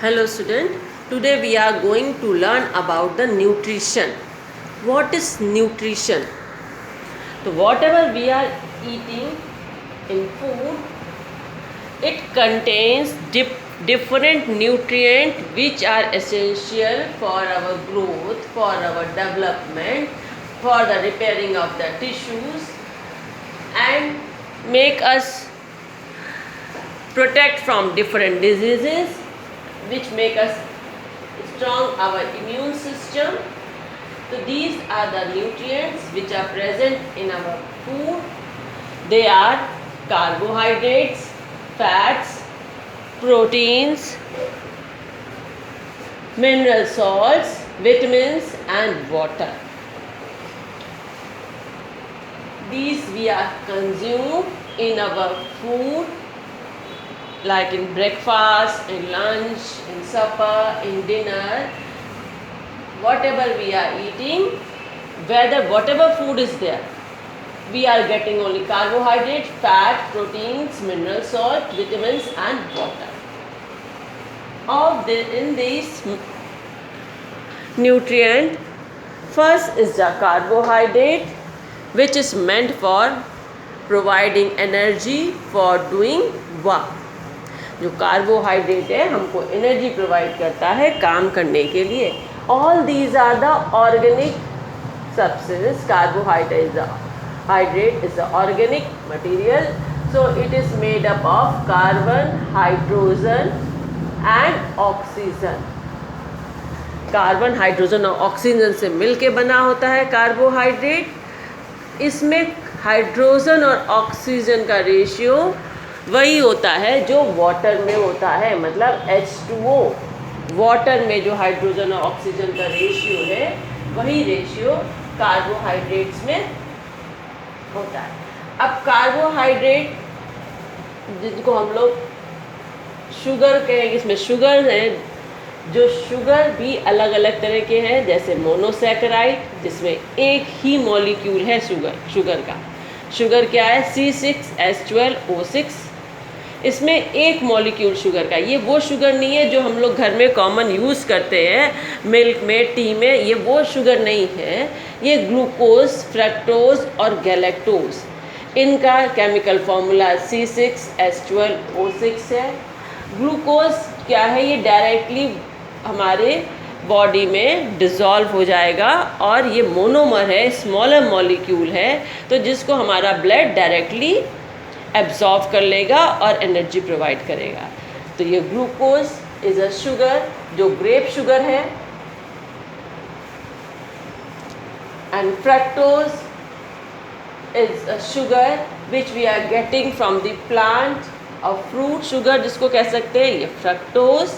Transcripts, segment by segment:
Hello student, today we are going to learn about the nutrition. What is nutrition? So whatever we are eating in food, it contains different nutrients which are essential for our growth, for our development, for the repairing of the tissues and make us protect from different diseases which make us strong our immune system. So these are the nutrients which are present in our food. They are carbohydrates, fats, proteins, mineral salts, vitamins and water. These we are consumed in our food, like in breakfast, in lunch, in supper, in dinner. Whatever we are eating, whatever food is there, we are getting only carbohydrate, fat, proteins, mineral salt, vitamins and water. In these nutrient, first is the carbohydrate, which is meant for providing energy for doing work. जो carbohydrate है हमको energy provide करता है काम करने के लिए. All these are the organic substance. Carbohydrate is the organic material. So it is made up of carbon, hydrogen and oxygen. Carbon, hydrogen और ऑक्सीजन से मिलके बना होता है कार्बोहाइड्रेट. इसमें हाइड्रोजन और ऑक्सीजन का रेशियो वही होता है जो वाटर में होता है, मतलब H2O. वाटर में जो हाइड्रोजन और ऑक्सीजन का रेशियो है वही रेशियो कार्बोहाइड्रेट्स में होता है. अब कार्बोहाइड्रेट जिनको हम लोग शुगर कहेंगे, इसमें शुगर है. जो शुगर भी अलग अलग तरह के हैं, जैसे मोनोसैकेराइड जिसमें एक ही मॉलिक्यूल है शुगर का. शुगर क्या है? C6H12O6. इसमें एक मॉलिक्यूल शुगर का. ये वो शुगर नहीं है जो हम लोग घर में कॉमन यूज़ करते हैं मिल्क में, टी में. ये वो शुगर नहीं है. ये ग्लूकोज, फ्रक्टोज और गैलेक्टोज, इनका केमिकल फॉर्मूला C6H12O6 है. ग्लूकोज क्या है? ये डायरेक्टली हमारे बॉडी में डिज़ोल्व हो जाएगा और ये मोनोमर है, स्मॉलर मॉलिक्यूल है, तो जिसको हमारा ब्लड डायरेक्टली एब्जॉर्व कर लेगा और एनर्जी प्रोवाइड करेगा. तो ये ग्लूकोज इज़ अ शुगर जो ग्रेप शुगर है. And fructose is a sugar which we are getting from the plant. और फ्रूट शुगर जिसको कह सकते हैं, ये fructose.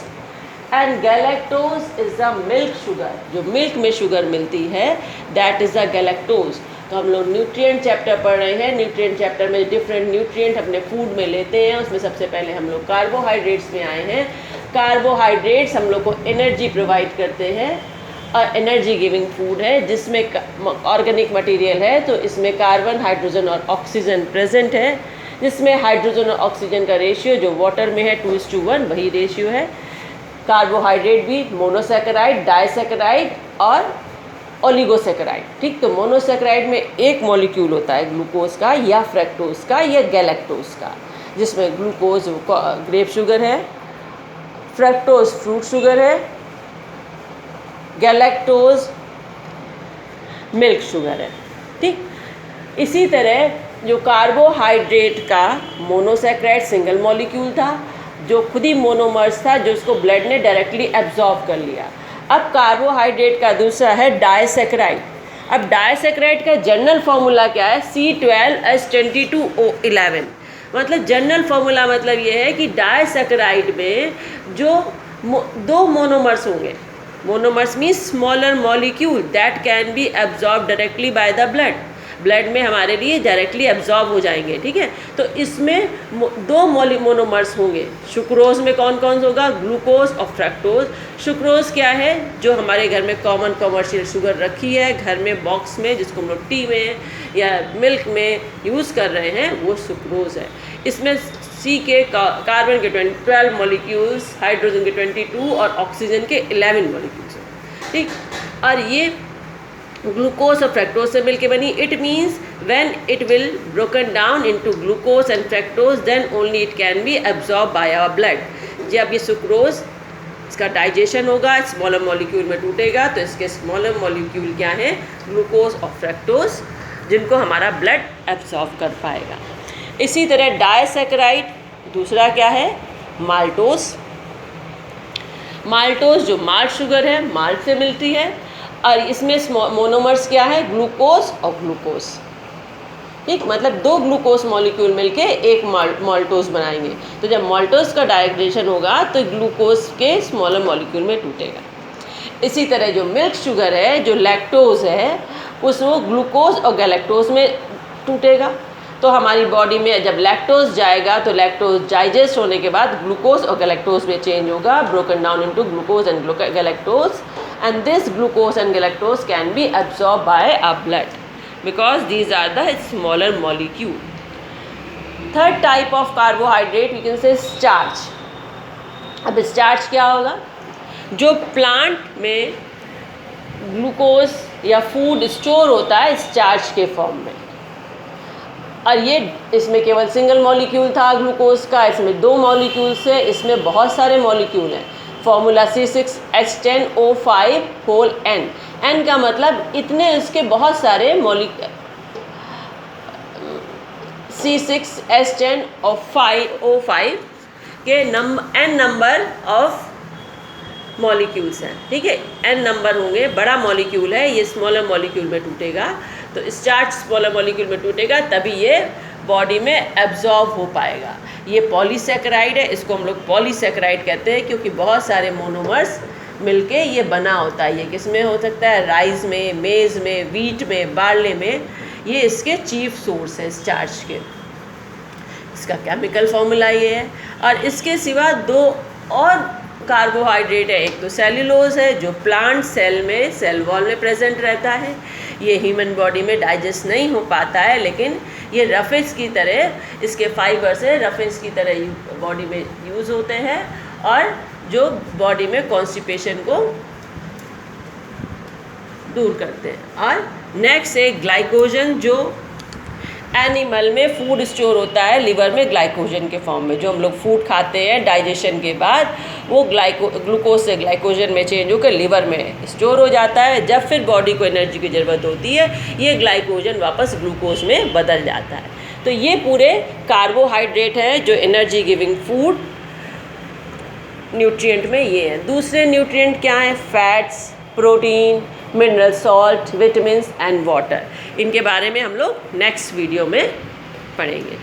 And galactose is the milk sugar. जो मिल्क में शुगर मिलती है दैट इज़ द गैलेक्टोज. तो हम लोग न्यूट्रिएंट चैप्टर पढ़ रहे हैं. न्यूट्रिएंट चैप्टर में डिफरेंट न्यूट्रिएंट अपने फूड में लेते हैं. उसमें सबसे पहले हम लोग कार्बोहाइड्रेट्स में आए हैं. कार्बोहाइड्रेट्स हम लोग को एनर्जी प्रोवाइड करते हैं और एनर्जी गिविंग फूड है, जिसमें ऑर्गेनिक मटेरियल है. तो इसमें कार्बन, हाइड्रोजन और ऑक्सीजन प्रेजेंट है, जिसमें हाइड्रोजन और ऑक्सीजन का रेशियो जो वाटर में है 2:1 वही रेशियो है. कार्बोहाइड्रेट भी मोनोसैकेराइड, डाइसैकेराइड और ओलिगोसैकेराइड. ठीक, तो मोनोसैकेराइड में एक मॉलिक्यूल होता है ग्लूकोज का या फ्रक्टोज का या गैलेक्टोज का, जिसमें ग्लूकोज ग्रेप शुगर है, फ्रक्टोज फ्रूट शुगर है, गैलेक्टोज मिल्क शुगर है. ठीक, इसी तरह जो कार्बोहाइड्रेट का मोनोसैकेराइड सिंगल मॉलिक्यूल था जो खुद ही मोनोमर्स था, जो उसको ब्लड ने डायरेक्टली एब्जॉर्ब कर लिया. अब कार्बोहाइड्रेट का दूसरा है डाइसैकेराइड. अब डाइसैकेराइड का जनरल फार्मूला क्या है? C12H22O11. मतलब जनरल फार्मूला मतलब ये है कि डाइसैकेराइड में जो दो मोनोमर्स होंगे. Monomers means smaller molecule that can be absorb directly by the blood में हमारे लिए डायरेक्टली एब्जॉर्ब हो जाएंगे. ठीक है, तो इसमें दो मोनोमर्स होंगे. सुक्रोज में कौन कौन होगा? ग्लूकोज और फ्रक्टोज. सुक्रोज क्या है? जो हमारे घर में कॉमन कमर्शियल शुगर रखी है घर में बॉक्स में, जिसको हम लोग टी में या मिल्क में यूज़ कर रहे हैं, वो सुक्रोज है. इसमें सी के कार्बन के 12 मॉलिक्यूल्स, हाइड्रोजन के 22 और ऑक्सीजन के 11 मॉलिक्यूल्स हैं, ठीक। और ये ग्लूकोज और फ्रैक्टोज से मिलके बनी। It means when it will broken down into glucose and fructose then only it can be absorb by our blood. जब ये सुक्रोज इसका डाइजेशन होगा, स्मॉलर मॉलिक्यूल में टूटेगा, तो इसके स्मॉलर मॉलिक्यूल क्या हैं, ग्लूकोज और फ्रैक्टोज, जिनको हमारा ब्लड एब्जॉर्ब कर पाएगा। इसी तरह डाइसैकेराइड दूसरा क्या है, माल्टोज। माल्टोज जो माल्ट शुगर है, माल्ट से मिलती है, और इसमें मोनोमर्स क्या है, ग्लूकोज और ग्लूकोज, ठीक। मतलब 2 ग्लूकोज मॉलिक्यूल मिलके एक माल्टोज बनाएंगे। तो जब माल्टोज का डाइजेशन होगा तो ग्लूकोज के स्मॉलर मॉलिक्यूल में टूटेगा। इसी तरह जो मिल्क शुगर है, जो लैक्टोज है, उसमें ग्लूकोज और गैलेक्टोज में टूटेगा। तो हमारी बॉडी में जब लैक्टोज जाएगा तो लैक्टोज डाइजेस्ट होने के बाद ग्लूकोज और गैलेक्टोज में चेंज होगा, broken down into glucose and galactose, and this glucose and galactose can be absorbed by our blood because these are the smaller molecule. Third type of carbohydrate we can say starch. अब starch क्या होगा, जो plant में glucose या food store होता है starch के form में, और ये इसमें केवल सिंगल मॉलिक्यूल था ग्लूकोज का, इसमें 2 मॉलिक्यूल्स है, इसमें बहुत सारे मॉलिक्यूल हैं। Formula C6H10O5 whole N। N का मतलब इतने इसके बहुत सारे C6H10O5 के N नंबर ऑफ मॉलिक्यूल्स हैं, ठीक है। N नंबर होंगे, बड़ा मॉलिक्यूल है, ये स्मॉलर मॉलिक्यूल में टूटेगा, तो स्टार्च स्मॉलर मॉलिक्यूल में टूटेगा, तभी ये बॉडी में एब्जॉर्ब हो पाएगा। ये पॉलीसैकेराइड है, इसको हम लोग पॉलीसैकेराइड कहते हैं क्योंकि बहुत सारे मोनोमर्स मिलके ये बना होता है। ये किस में हो सकता है, राइस में, मेज़ में, वीट में, बार्ले में, ये इसके चीफ सोर्स है स्टार्च के। इसका केमिकल फॉर्मूला ये है। और इसके सिवा 2 और कार्बोहाइड्रेट है, एक तो सेल्यूलोज है जो प्लांट सेल में, सेल वॉल में प्रेजेंट रहता है, ये ह्यूमन बॉडी में डाइजेस्ट नहीं हो पाता है, लेकिन ये रफेज की तरह, इसके फाइबर्स है रफेज की तरह बॉडी में यूज़ होते हैं, और जो बॉडी में कॉन्स्टिपेशन को दूर करते हैं। और नेक्स्ट है ग्लाइकोजन, जो एनिमल में फूड स्टोर होता है लिवर में ग्लाइकोजन के फॉर्म में, जो हम लोग फूड खाते हैं डाइजेशन के बाद वो ग्लूकोज से ग्लाइकोजन में चेंज होकर लिवर में स्टोर हो जाता है। जब फिर बॉडी को एनर्जी की ज़रूरत होती है, ये ग्लाइकोजन वापस ग्लूकोज में बदल जाता है। तो ये पूरे कार्बोहाइड्रेट हैं जो एनर्जी गिविंग फूड न्यूट्रिएंट में ये है। दूसरे न्यूट्रिएंट क्या हैं, fats, protein, mineral salt, vitamins and water. इनके बारे में हम लोग नेक्स्ट वीडियो में पढ़ेंगे।